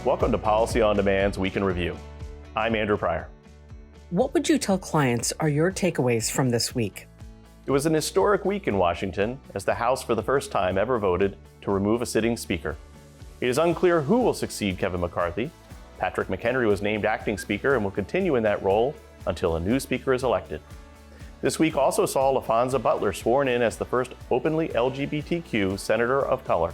Welcome to Policy on Demand's Week in Review. I'm Andrew Pryor. What would you tell clients are your takeaways from this week? It was an historic week in Washington as the House for the first time ever voted to remove a sitting speaker. It is unclear who will succeed Kevin McCarthy. Patrick McHenry was named acting speaker and will continue in that role until a new speaker is elected. This week also saw LaFonza Butler sworn in as the first openly LGBTQ senator of color.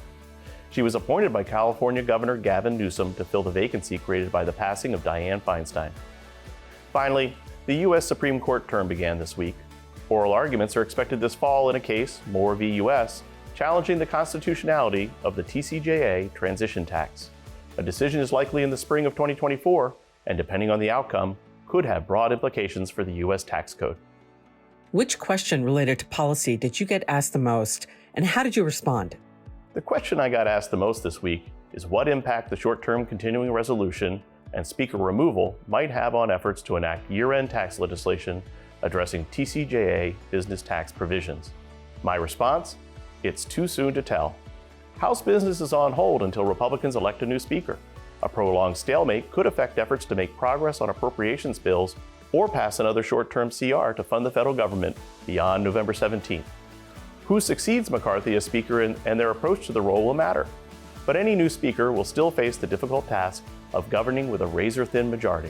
She was appointed by California Governor Gavin Newsom to fill the vacancy created by the passing of Dianne Feinstein. Finally, the U.S. Supreme Court term began this week. Oral arguments are expected this fall in a case, Moore v. U.S., challenging the constitutionality of the TCJA transition tax. A decision is likely in the spring of 2024, and depending on the outcome, could have broad implications for the U.S. tax code. Which question related to policy did you get asked the most, and how did you respond? The question I got asked the most this week is what impact the short-term continuing resolution and speaker removal might have on efforts to enact year-end tax legislation addressing TCJA business tax provisions. My response? It's too soon to tell. House business is on hold until Republicans elect a new speaker. A prolonged stalemate could affect efforts to make progress on appropriations bills or pass another short-term CR to fund the federal government beyond November 17th. Who succeeds McCarthy as Speaker and their approach to the role will matter. But any new Speaker will still face the difficult task of governing with a razor-thin majority.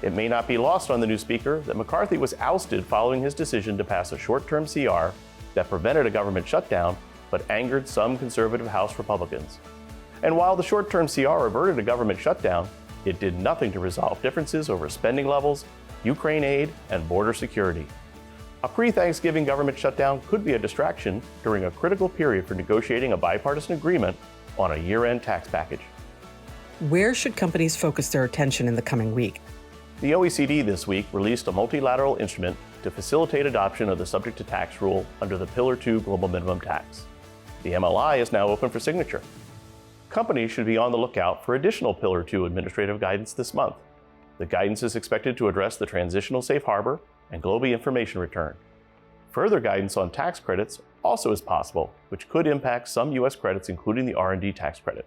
It may not be lost on the new Speaker that McCarthy was ousted following his decision to pass a short-term CR that prevented a government shutdown but angered some conservative House Republicans. And while the short-term CR averted a government shutdown, it did nothing to resolve differences over spending levels, Ukraine aid, and border security. A pre-Thanksgiving government shutdown could be a distraction during a critical period for negotiating a bipartisan agreement on a year-end tax package. Where should companies focus their attention in the coming week? The OECD this week released a multilateral instrument to facilitate adoption of the subject to tax rule under the Pillar 2 Global Minimum Tax. The MLI is now open for signature. Companies should be on the lookout for additional Pillar 2 administrative guidance this month. The guidance is expected to address the transitional safe harbor and global information return. Further guidance on tax credits also is possible, which could impact some U.S. credits, including the R&D tax credit.